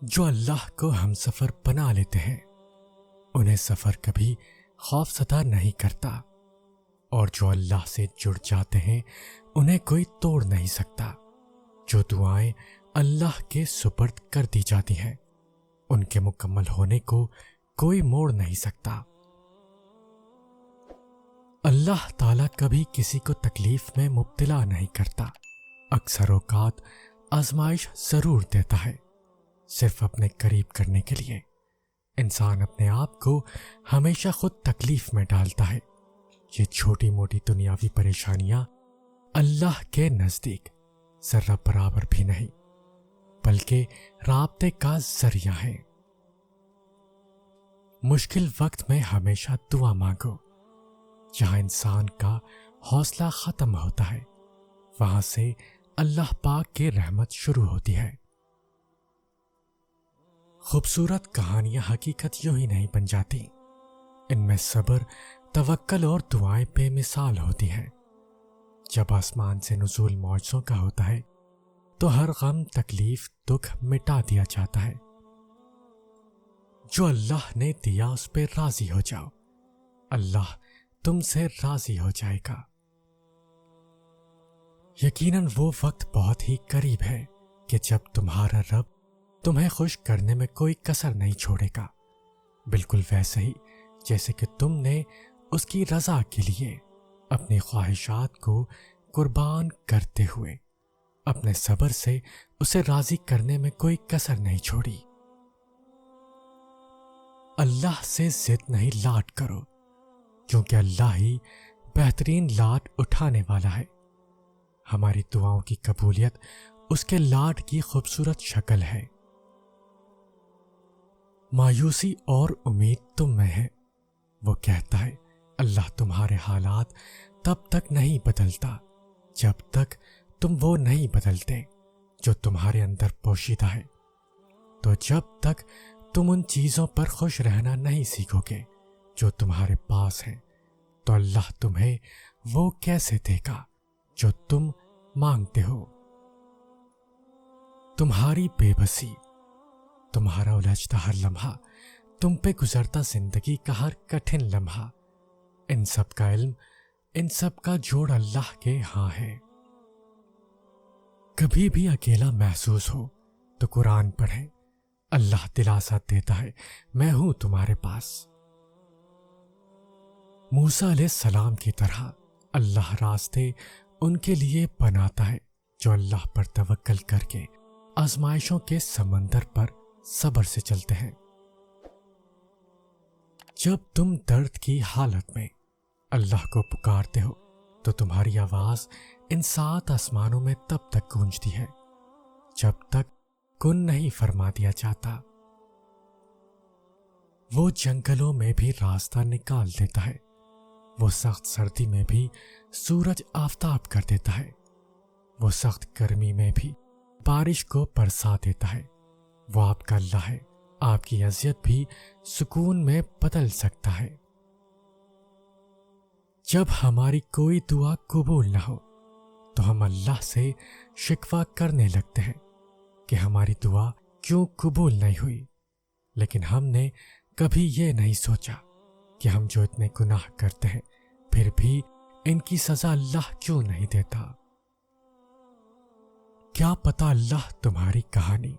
جو اللہ کو ہم سفر بنا لیتے ہیں انہیں سفر کبھی خوف زدہ نہیں کرتا، اور جو اللہ سے جڑ جاتے ہیں انہیں کوئی توڑ نہیں سکتا۔ جو دعائیں اللہ کے سپرد کر دی جاتی ہیں ان کے مکمل ہونے کو کوئی موڑ نہیں سکتا۔ اللہ تعالیٰ کبھی کسی کو تکلیف میں مبتلا نہیں کرتا، اکثر اوقات آزمائش ضرور دیتا ہے، صرف اپنے قریب کرنے کے لیے۔ انسان اپنے آپ کو ہمیشہ خود تکلیف میں ڈالتا ہے۔ یہ چھوٹی موٹی دنیاوی پریشانیاں اللہ کے نزدیک ذرہ برابر بھی نہیں، بلکہ رابطے کا ذریعہ ہیں۔ مشکل وقت میں ہمیشہ دعا مانگو۔ جہاں انسان کا حوصلہ ختم ہوتا ہے وہاں سے اللہ پاک کی رحمت شروع ہوتی ہے۔ خوبصورت کہانیاں حقیقت یوں ہی نہیں بن جاتی، ان میں صبر، توکل اور دعائیں بے مثال ہوتی ہیں۔ جب آسمان سے نزول معجزوں کا ہوتا ہے تو ہر غم، تکلیف، دکھ مٹا دیا جاتا ہے۔ جو اللہ نے دیا اس پہ راضی ہو جاؤ، اللہ تم سے راضی ہو جائے گا۔ یقیناً وہ وقت بہت ہی قریب ہے کہ جب تمہارا رب تمہیں خوش کرنے میں کوئی کسر نہیں چھوڑے گا، بالکل ویسے ہی جیسے کہ تم نے اس کی رضا کے لیے اپنی خواہشات کو قربان کرتے ہوئے اپنے صبر سے اسے راضی کرنے میں کوئی کسر نہیں چھوڑی۔ اللہ سے ضد نہیں لاٹ کرو، کیونکہ اللہ ہی بہترین لاٹ اٹھانے والا ہے۔ ہماری دعاؤں کی قبولیت اس کے لاٹ کی خوبصورت شکل ہے۔ مایوسی اور امید تم میں ہے۔ وہ کہتا ہے اللہ تمہارے حالات تب تک نہیں بدلتا جب تک تم وہ نہیں بدلتے جو تمہارے اندر پوشیدہ ہے۔ تو جب تک تم ان چیزوں پر خوش رہنا نہیں سیکھو گے جو تمہارے پاس ہیں تو اللہ تمہیں وہ کیسے دے گا جو تم مانگتے ہو۔ تمہاری بے بسی، تمہارا الجھتا ہر لمحہ، تم پہ گزرتا زندگی کا ہر کٹھن لمحہ، ان سب کا علم، ان سب کا جوڑ اللہ کے ہاں ہے۔ کبھی بھی اکیلا محسوس ہو تو قرآن پڑھیں، اللہ دلاسا دیتا ہے میں ہوں تمہارے پاس۔ موسیٰ علیہ السلام کی طرح اللہ راستے ان کے لیے بناتا ہے جو اللہ پر توکل کر کے آزمائشوں کے سمندر پر صبر سے چلتے ہیں۔ جب تم درد کی حالت میں اللہ کو پکارتے ہو تو تمہاری آواز ان 7 آسمانوں میں تب تک گونجتی ہے جب تک کن نہیں فرما دیا جاتا۔ وہ جنگلوں میں بھی راستہ نکال دیتا ہے، وہ سخت سردی میں بھی سورج آفتاب کر دیتا ہے، وہ سخت گرمی میں بھی بارش کو برسا دیتا ہے۔ وہ آپ کا اللہ ہے، آپ کی اذیت بھی سکون میں بدل سکتا ہے۔ جب ہماری کوئی دعا قبول نہ ہو تو ہم اللہ سے شکوہ کرنے لگتے ہیں کہ ہماری دعا کیوں قبول نہیں ہوئی، لیکن ہم نے کبھی یہ نہیں سوچا کہ ہم جو اتنے گناہ کرتے ہیں پھر بھی ان کی سزا اللہ کیوں نہیں دیتا۔ کیا پتہ اللہ تمہاری کہانی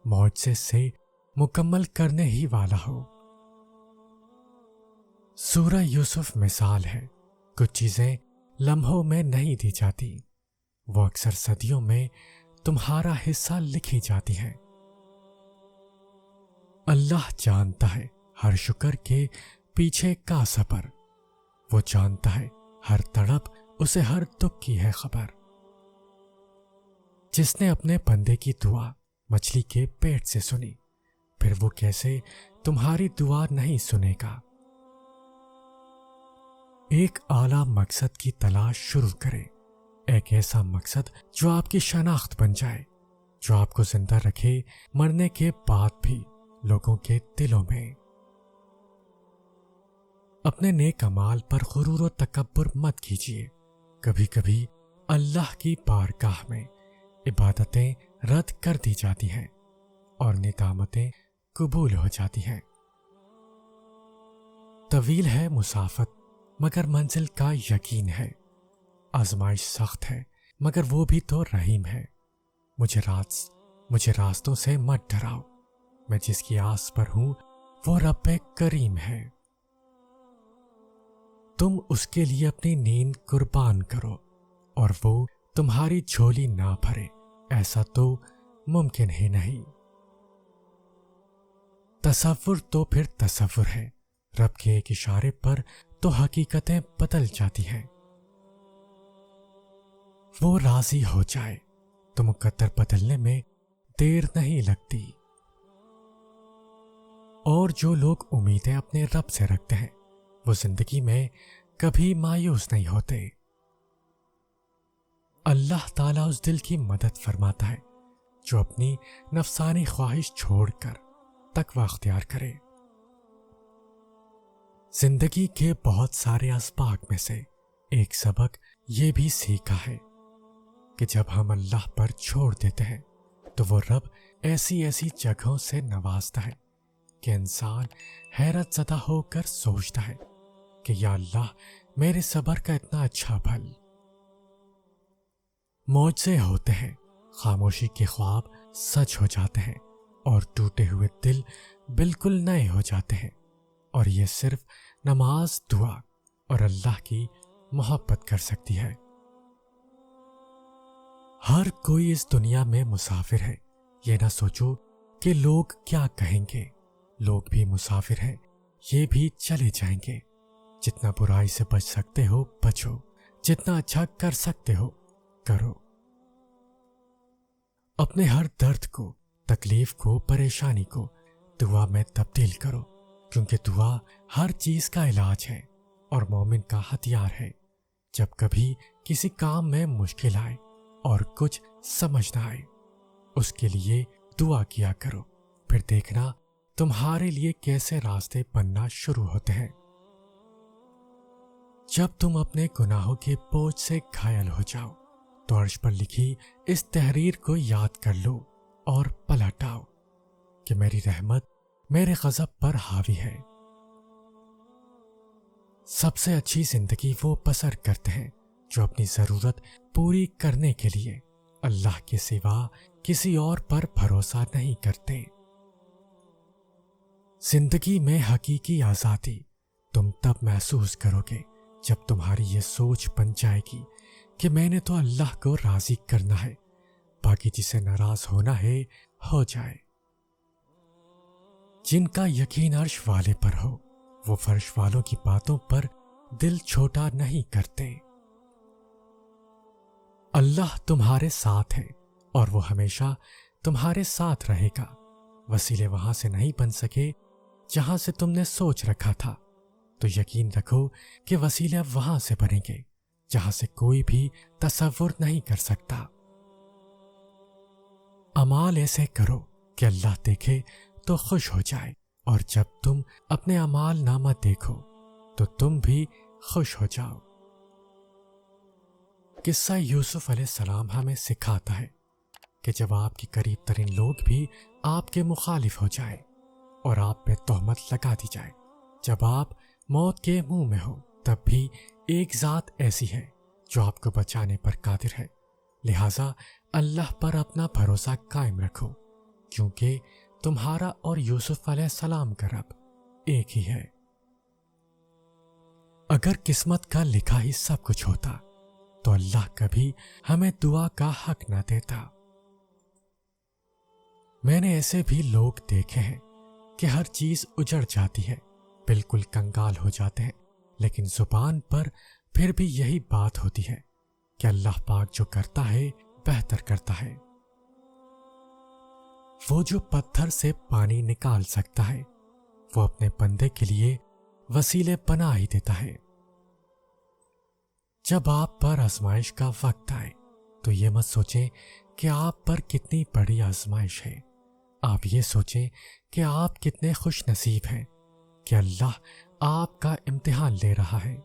معجزے سے مکمل کرنے ہی والا ہو۔ سورہ یوسف مثال ہے، کچھ چیزیں لمحوں میں نہیں دی جاتی، وہ اکثر صدیوں میں تمہارا حصہ لکھی جاتی ہیں۔ اللہ جانتا ہے ہر شکر کے پیچھے کا صبر، وہ جانتا ہے ہر تڑپ اسے ہر دکھ کی ہے خبر۔ جس نے اپنے بندے کی دعا مچھلی کے پیٹ سے سنی، پھر وہ کیسے تمہاری دعا نہیں سنے گا۔ ایک اعلیٰ مقصد کی تلاش شروع کریں، ایک ایسا مقصد جو آپ کی شناخت بن جائے، جو آپ کو زندہ رکھے مرنے کے بعد بھی لوگوں کے دلوں میں۔ اپنے نیک اعمال پر غرور و تکبر مت کیجیے، کبھی کبھی اللہ کی بارگاہ میں عبادتیں رد کر دی جاتی ہیں اور ندامتیں قبول ہو جاتی ہیں۔ طویل ہے مسافت مگر منزل کا یقین ہے، آزمائش سخت ہے مگر وہ بھی تو رحیم ہے۔ مجھے راستوں سے مت ڈراؤ، میں جس کی آس پر ہوں وہ رب کریم ہے۔ تم اس کے لیے اپنی نیند قربان کرو اور وہ تمہاری جھولی نہ بھرے، ایسا تو ممکن ہی نہیں۔ تصور تو پھر تصور ہے، رب کے ایک اشارے پر تو حقیقتیں بدل جاتی ہیں۔ وہ راضی ہو جائے تو مقدر بدلنے میں دیر نہیں لگتی۔ اور جو لوگ امیدیں اپنے رب سے رکھتے ہیں وہ زندگی میں کبھی مایوس نہیں ہوتے۔ اللہ تعالیٰ اس دل کی مدد فرماتا ہے جو اپنی نفسانی خواہش چھوڑ کر تقوی اختیار کرے۔ زندگی کے بہت سارے اسباق میں سے ایک سبق یہ بھی سیکھا ہے کہ جب ہم اللہ پر چھوڑ دیتے ہیں تو وہ رب ایسی جگہوں سے نوازتا ہے کہ انسان حیرت زدہ ہو کر سوچتا ہے کہ یا اللہ میرے صبر کا اتنا اچھا پھل۔ معجزے ہوتے ہیں، خاموشی کے خواب سچ ہو جاتے ہیں اور ٹوٹے ہوئے دل بالکل نئے ہو جاتے ہیں، اور یہ صرف نماز، دعا اور اللہ کی محبت کر سکتی ہے۔ ہر کوئی اس دنیا میں مسافر ہے، یہ نہ سوچو کہ لوگ کیا کہیں گے، لوگ بھی مسافر ہیں، یہ بھی چلے جائیں گے۔ جتنا برائی سے بچ سکتے ہو بچو، جتنا اچھا کر سکتے ہو کرو۔ اپنے ہر درد کو، تکلیف کو، پریشانی کو دعا میں تبدیل کرو، کیونکہ دعا ہر چیز کا علاج ہے اور مومن کا ہتھیار ہے۔ جب کبھی کسی کام میں مشکل آئے اور کچھ سمجھ نہ آئے، اس کے لیے دعا کیا کرو، پھر دیکھنا تمہارے لیے کیسے راستے بننا شروع ہوتے ہیں۔ جب تم اپنے گناہوں کے بوجھ سے گھائل ہو جاؤ تو عرش پر لکھی اس تحریر کو یاد کر لو اور پلٹاؤ کہ میری رحمت میرے غضب پر حاوی ہے۔ سب سے اچھی زندگی وہ بسر کرتے ہیں جو اپنی ضرورت پوری کرنے کے لیے اللہ کے سوا کسی اور پر بھروسہ نہیں کرتے۔ زندگی میں حقیقی آزادی تم تب محسوس کرو گے جب تمہاری یہ سوچ بن جائے گی کہ میں نے تو اللہ کو راضی کرنا ہے، باقی جسے ناراض ہونا ہے ہو جائے۔ جن کا یقین عرش والے پر ہو وہ فرش والوں کی باتوں پر دل چھوٹا نہیں کرتے۔ اللہ تمہارے ساتھ ہے اور وہ ہمیشہ تمہارے ساتھ رہے گا۔ وسیلے وہاں سے نہیں بن سکے جہاں سے تم نے سوچ رکھا تھا، تو یقین رکھو کہ وسیلے وہاں سے بنیں گے جہاں سے کوئی بھی تصور نہیں کر سکتا۔ اعمال ایسے کرو کہ اللہ دیکھے تو خوش ہو جائے، اور جب تم اپنے اعمال نامہ دیکھو تو تم بھی خوش ہو جاؤ۔ قصہ یوسف علیہ السلام ہمیں سکھاتا ہے کہ جب آپ کے قریب ترین لوگ بھی آپ کے مخالف ہو جائیں اور آپ پہ تہمت لگا دی جائے، جب آپ موت کے منہ میں ہو، تب بھی ایک ذات ایسی ہے جو آپ کو بچانے پر قادر ہے، لہٰذا اللہ پر اپنا بھروسہ قائم رکھو، کیونکہ تمہارا اور یوسف علیہ السلام کا رب ایک ہی ہے۔ اگر قسمت کا لکھا ہی سب کچھ ہوتا تو اللہ کبھی ہمیں دعا کا حق نہ دیتا۔ میں نے ایسے بھی لوگ دیکھے ہیں کہ ہر چیز اجڑ جاتی ہے، بالکل کنگال ہو جاتے ہیں، لیکن زبان پر پھر بھی یہی بات ہوتی ہے کہ اللہ پاک جو کرتا ہے بہتر کرتا ہے۔ وہ جو پتھر سے پانی نکال سکتا ہے وہ اپنے بندے کے لیے وسیلے بنا ہی دیتا ہے۔ جب آپ پر آزمائش کا وقت آئے تو یہ مت سوچیں کہ آپ پر کتنی بڑی آزمائش ہے، آپ یہ سوچیں کہ آپ کتنے خوش نصیب ہیں کہ اللہ آپ کا امتحان لے رہا ہے۔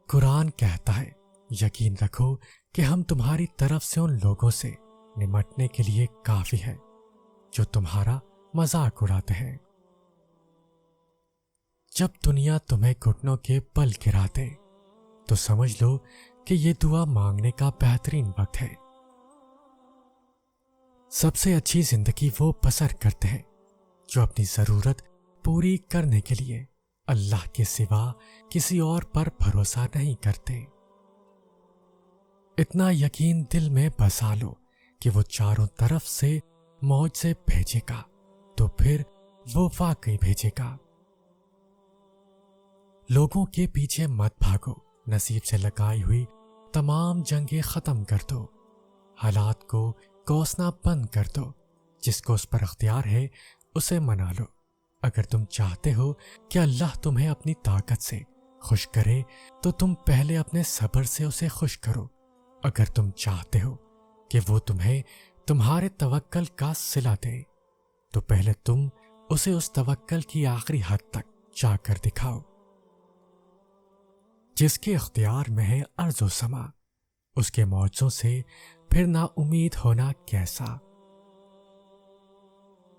قرآن کہتا ہے، یقین رکھو کہ ہم تمہاری طرف سے ان لوگوں سے نمٹنے کے لیے کافی ہے جو تمہارا مذاق اڑاتے ہیں۔ جب دنیا تمہیں گھٹنوں کے بل گرا دے تو سمجھ لو کہ یہ دعا مانگنے کا بہترین وقت ہے۔ سب سے اچھی زندگی وہ بسر کرتے ہیں جو اپنی ضرورت پوری کرنے کے لیے اللہ کے سوا کسی اور پر بھروسہ نہیں کرتے۔ اتنا یقین دل میں بسا لو کہ وہ چاروں طرف سے معجزے بھیجے گا تو پھر وہ واقعی بھیجے گا۔ لوگوں کے پیچھے مت بھاگو، نصیب سے لگائی ہوئی تمام جنگیں ختم کر دو، حالات کو کوسنا بند کر دو، جس کو اس پر اختیار ہے اسے منا لو۔ اگر تم چاہتے ہو کہ اللہ تمہیں اپنی طاقت سے خوش کرے تو تم پہلے اپنے صبر سے اسے خوش کرو۔ اگر تم چاہتے ہو کہ وہ تمہیں تمہارے توکل کا صلہ دے تو پہلے تم اسے اس توکل کی آخری حد تک جا کر دکھاؤ۔ جس کے اختیار میں ہے ارض و سما، اس کے معجزوں سے پھر نا امید ہونا کیسا۔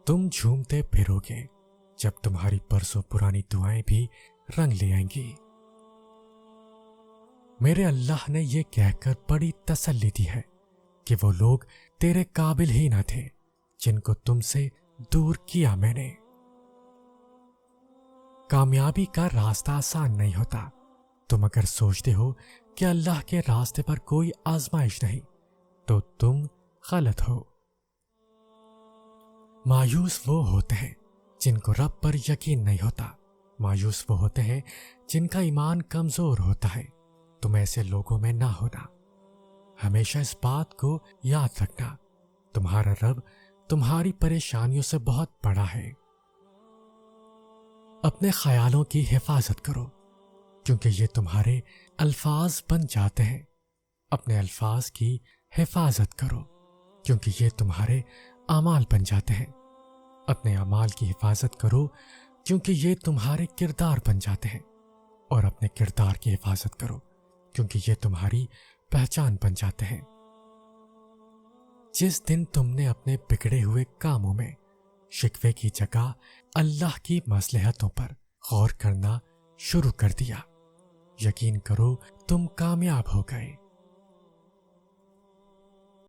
تم جھومتے پھرو گے جب تمہاری برسوں پرانی دعائیں بھی رنگ لے آئیں گی۔ میرے اللہ نے یہ کہہ کر بڑی تسلی دی ہے کہ وہ لوگ تیرے قابل ہی نہ تھے جن کو تم سے دور کیا میں نے۔ کامیابی کا راستہ آسان نہیں ہوتا۔ تم اگر سوچتے ہو کہ اللہ کے راستے پر کوئی آزمائش نہیں تو تم غلط ہو۔ مایوس وہ ہوتے ہیں جن کو رب پر یقین نہیں ہوتا، مایوس وہ ہوتے ہیں جن کا ایمان کمزور ہوتا ہے۔ تم ایسے لوگوں میں نہ ہونا۔ ہمیشہ اس بات کو یاد رکھنا، تمہارا رب تمہاری پریشانیوں سے بہت بڑا ہے۔ اپنے خیالوں کی حفاظت کرو کیونکہ یہ تمہارے الفاظ بن جاتے ہیں۔ اپنے الفاظ کی حفاظت کرو کیونکہ یہ تمہارے اعمال بن جاتے ہیں۔ اپنے اعمال کی حفاظت کرو کیونکہ یہ تمہارے کردار بن جاتے ہیں، اور اپنے کردار کی حفاظت کرو کیونکہ یہ تمہاری پہچان بن جاتے ہیں۔ جس دن تم نے اپنے بگڑے ہوئے کاموں میں شکوے کی جگہ اللہ کی مصلحتوں پر غور کرنا شروع کر دیا، یقین کرو تم کامیاب ہو گئے۔